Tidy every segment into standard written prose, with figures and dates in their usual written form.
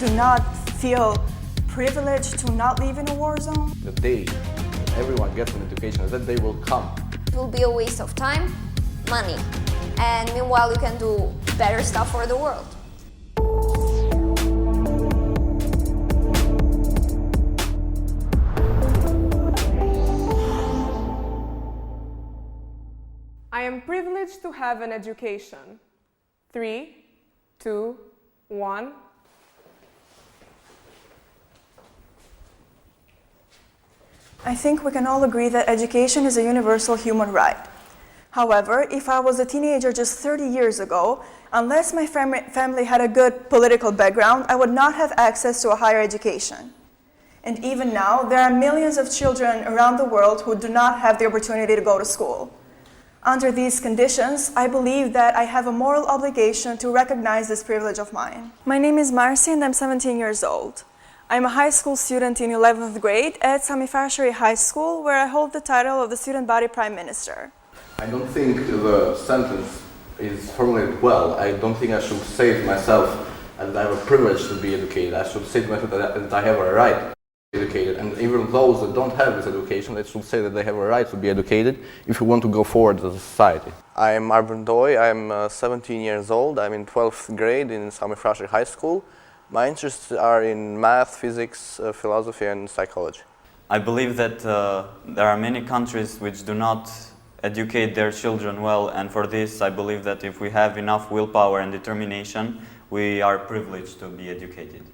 do not feel privileged to not live in a war zone? The day everyone gets an education, that day will come. It will be a waste of time, money, and meanwhile you can do better stuff for the world. I am privileged to have an education. 3, 2, 1. I think we can all agree that education is a universal human right. However, if I was a teenager just 30 years ago, unless my family had a good political background, I would not have access to a higher education. And even now, there are millions of children around the world who do not have the opportunity to go to school. Under these conditions, I believe that I have a moral obligation to recognize this privilege of mine. My name is Marcy and I'm 17 years old. I'm a high school student in 11th grade at Samifashari High School, where I hold the title of the Student Body Prime Minister. I don't think the sentence is formulated well. I don't think I should say to myself that I have a privilege to be educated. I should say to myself that I have a right to be educated. And even those that don't have this education, they should say that they have a right to be educated if you want to go forward as a society. I'm Arben Doy, I'm 17 years old, I'm in 12th grade in Samifashari High School. My interests are in math, physics, philosophy and psychology. I believe that there are many countries which do not educate their children well, and for this I believe that if we have enough willpower and determination, we are privileged to be educated.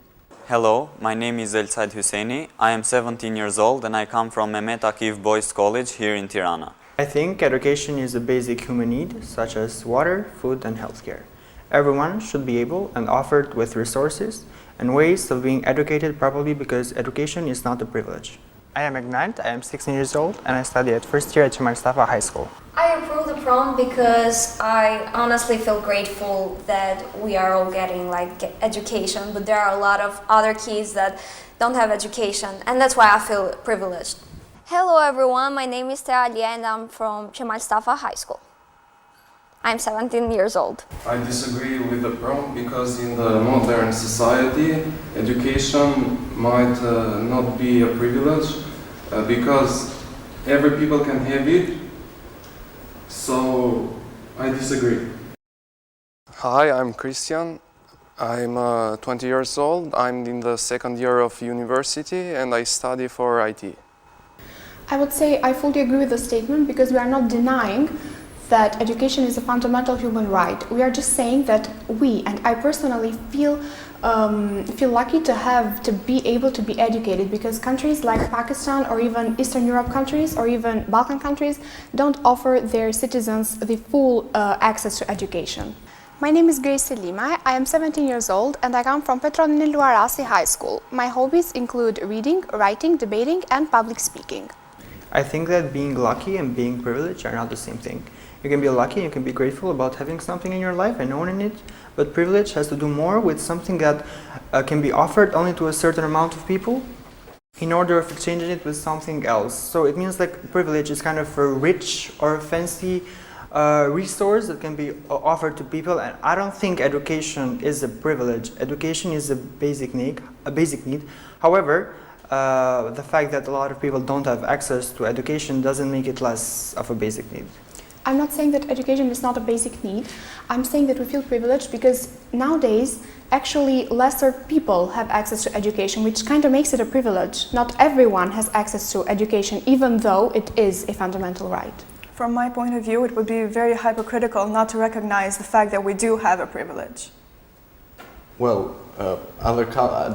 Hello, my name is El Said Husseini. I am 17 years old and I come from Mehmet Akif Boys College here in Tirana. I think education is a basic human need, such as water, food and healthcare. Everyone should be able and offered with resources and ways of being educated properly, because education is not a privilege. I am Ignite, I am 16 years old and I study at first year at Cemal Mustafa High School. I approve the prom because I honestly feel grateful that we are all getting education, but there are a lot of other kids that don't have education, and that's why I feel privileged. Hello everyone, my name is Tealia and I'm from Cemal Mustafa High School. I'm 17 years old. I disagree with the prom because in the modern society, education might not be a privilege because every people can have it. So I disagree. Hi, I'm Christian. I'm 20 years old. I'm in the second year of university and I study for IT. I would say I fully agree with the statement because we are not denying that education is a fundamental human right. We are just saying that we, and I personally feel lucky to be able to be educated, because countries like Pakistan or even Eastern Europe countries or even Balkan countries don't offer their citizens the full access to education. My name is Grace Lima. I am 17 years old and I come from Petronil Luarasi High School. My hobbies include reading, writing, debating and public speaking. I think that being lucky and being privileged are not the same thing. You can be lucky, you can be grateful about having something in your life and owning it, but privilege has to do more with something that can be offered only to a certain amount of people in order of exchanging it with something else. So it means like privilege is kind of a rich or fancy resource that can be offered to people, and I don't think education is a privilege. Education is a basic need. However, the fact that a lot of people don't have access to education doesn't make it less of a basic need. I'm not saying that education is not a basic need. I'm saying that we feel privileged because nowadays actually lesser people have access to education, which kind of makes it a privilege. Not everyone has access to education, even though it is a fundamental right. From my point of view, it would be very hypocritical not to recognize the fact that we do have a privilege. Well,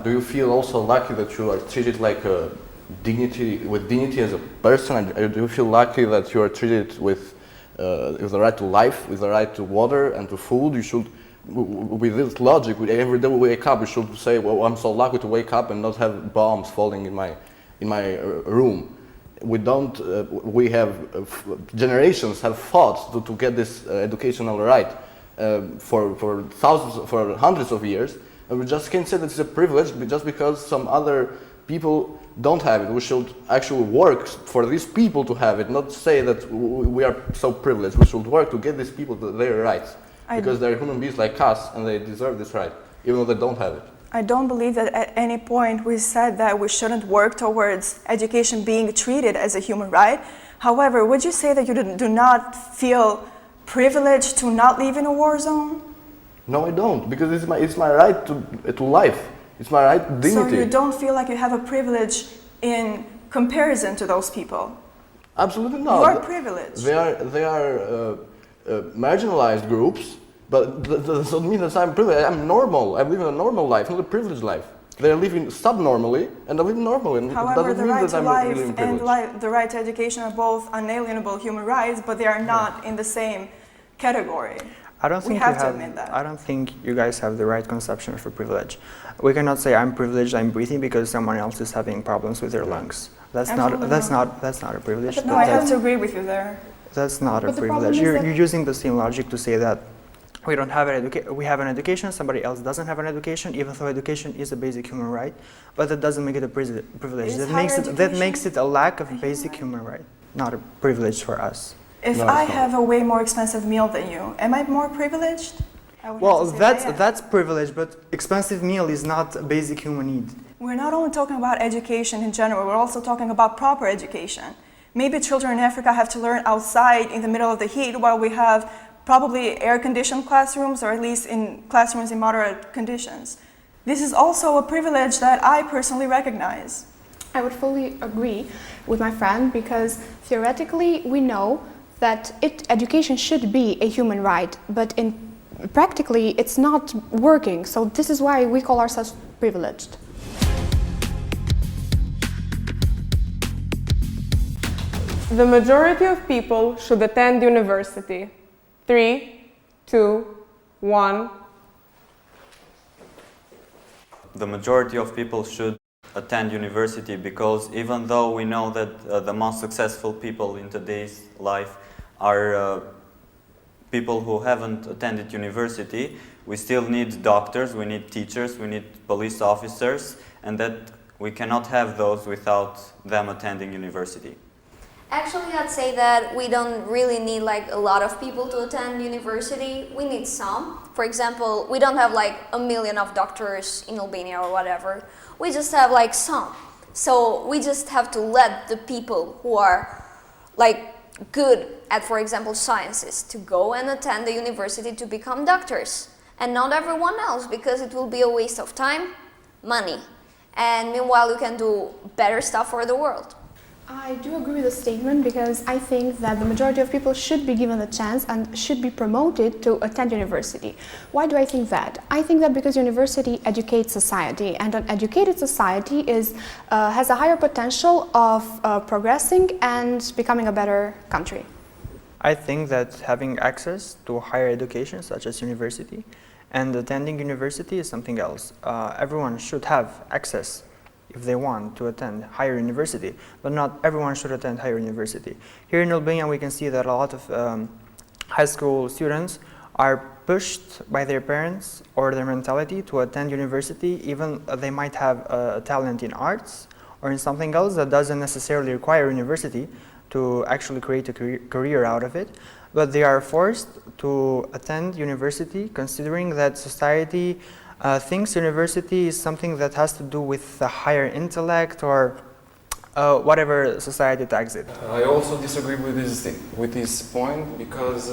do you feel also lucky that you are treated like with dignity as a person? And do you feel lucky that you are treated with the right to life, with the right to water and to food? You should, with this logic, every day we wake up, we should say, well, I'm so lucky to wake up and not have bombs falling in my room. We have generations have fought to get this educational right for hundreds of years, and we just can't say that it's a privilege just because some other people don't have it. We should actually work for these people to have it, not say that we are so privileged. We should work to get these people their rights, because they're human beings like us and they deserve this right, even though they don't have it. I don't believe that at any point we said that we shouldn't work towards education being treated as a human right. However, would you say that you do not feel privileged to not live in a war zone? No, I don't, because it's my right to life. It's my right to dignity. So you don't feel like you have a privilege in comparison to those people? Absolutely not. You are privileged. They are marginalized groups, but that doesn't mean that I'm privileged. I'm normal. I'm living a normal life, not a privileged life. They're living subnormally, and I live normally. And However, it doesn't the mean right that to I'm life living and privileged. the right to education are both unalienable human rights, but they are not in the same category. I don't think We have to admit that. I don't think you guys have the right conception for privilege. We cannot say I'm privileged, I'm breathing because someone else is having problems with their lungs. That's not a privilege. No, I have to agree with you there. That's not a But the problem privilege. is You're that- using the same logic to say that we don't have we have an education, somebody else doesn't have an education, even though education is a basic human right, but that doesn't make it a privilege. Is That higher makes it a lack of basic human right, not a privilege for us. If No, I it's not. have a way more expensive meal than you, am I more privileged? I would Well, have to say I am. that's privilege, but expensive meal is not a basic human need. We're not only talking about education in general, we're also talking about proper education. Maybe children in Africa have to learn outside in the middle of the heat while we have probably air-conditioned classrooms, or at least in classrooms in moderate conditions. This is also a privilege that I personally recognize. I would fully agree with my friend because theoretically we know that education should be a human right, but practically it's not working. So this is why we call ourselves privileged. The majority of people should attend university. 3, 2, 1. The majority of people should attend university because even though we know that the most successful people in today's life are people who haven't attended university, we still need doctors, we need teachers, we need police officers, and that we cannot have those without them attending university. Actually, I'd say that we don't really need like a lot of people to attend university. We need some. For example, we don't have like 1 million of doctors in Albania or whatever. We just have like some. So we just have to let the people who are like good at, for example, sciences to go and attend the university to become doctors. And not everyone else, because it will be a waste of time, money. And meanwhile, you can do better stuff for the world. I do agree with the statement because I think that the majority of people should be given the chance and should be promoted to attend university. Why do I think that? I think that because university educates society, and an educated society has a higher potential of progressing and becoming a better country. I think that having access to higher education, such as university, and attending university is something else. Everyone should have access if they want to attend higher university, but not everyone should attend higher university. Here in Albania we can see that a lot of high school students are pushed by their parents or their mentality to attend university, even they might have a talent in arts or in something else that doesn't necessarily require university to actually create a career out of it, but they are forced to attend university considering that society thinks university is something that has to do with the higher intellect or whatever society tags it. I also disagree with this point because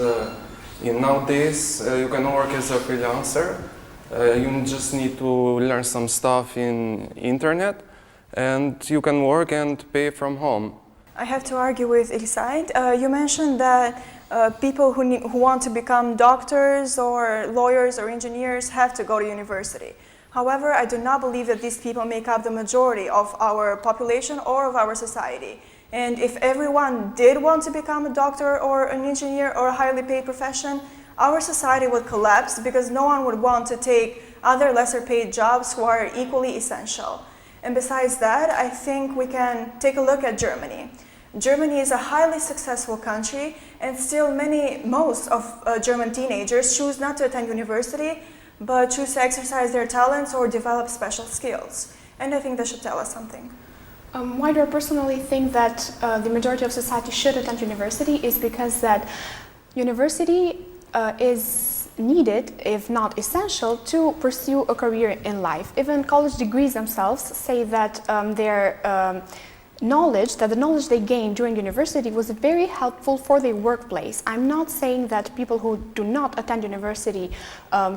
in nowadays you can work as a freelancer. You just need to learn some stuff in internet, and you can work and pay from home. I have to argue with Ilsaid. You mentioned that people who want to become doctors or lawyers or engineers have to go to university. However, I do not believe that these people make up the majority of our population or of our society. And if everyone did want to become a doctor or an engineer or a highly paid profession, our society would collapse because no one would want to take other lesser paid jobs who are equally essential. And besides that, I think we can take a look at Germany. Germany is a highly successful country, and still most of German teenagers choose not to attend university, but choose to exercise their talents or develop special skills. And I think that should tell us something. Why do I personally think that the majority of society should attend university is because that university is needed, if not essential, to pursue a career in life. Even college degrees themselves say that the knowledge they gained during university was very helpful for their workplace. I'm not saying that people who do not attend university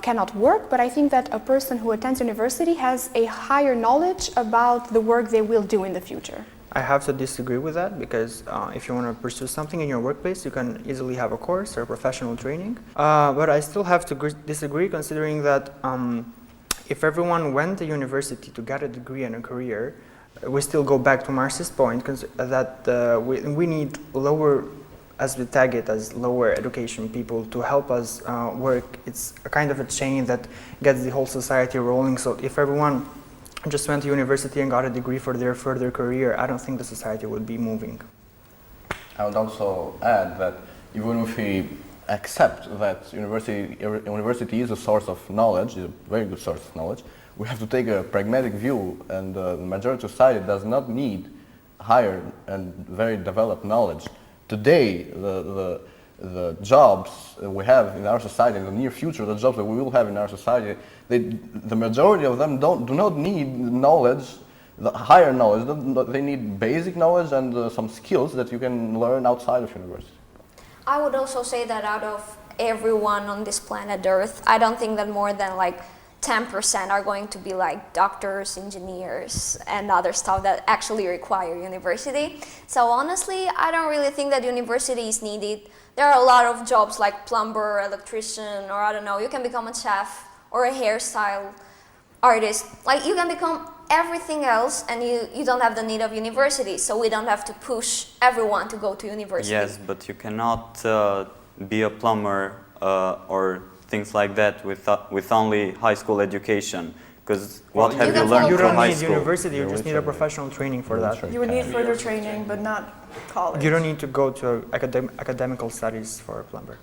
cannot work, but I think that a person who attends university has a higher knowledge about the work they will do in the future. I have to disagree with that because if you want to pursue something in your workplace, you can easily have a course or professional training. But I still have to disagree, considering that if everyone went to university to get a degree and a career, we still go back to Marx's point that we need lower, as we tag it, as lower education people to help us work. It's a kind of a chain that gets the whole society rolling. So if everyone just went to university and got a degree for their further career, I don't think the society would be moving. I would also add that even if we accept that university is a source of knowledge, is a very good source of knowledge, we have to take a pragmatic view, and the majority of society does not need higher and very developed knowledge. Today, the jobs we have in our society, in the near future, the jobs that we will have in our society, the majority of them do not need knowledge, the higher knowledge. They need basic knowledge and some skills that you can learn outside of university. I would also say that out of everyone on this planet Earth, I don't think that more than like 10% are going to be like doctors, engineers, and other stuff that actually require university. So honestly, I don't really think that university is needed. There are a lot of jobs like plumber, electrician, or I don't know, you can become a chef or a hairstyle artist. Like you can become everything else, and you don't have the need of university. So we don't have to push everyone to go to university. Yes, but you cannot be a plumber or things like that with only high school education, because what have you learned from high school? You don't need university, you just need a professional training for that. You would need further training, but not college. You don't need to go to academical studies for a plumber.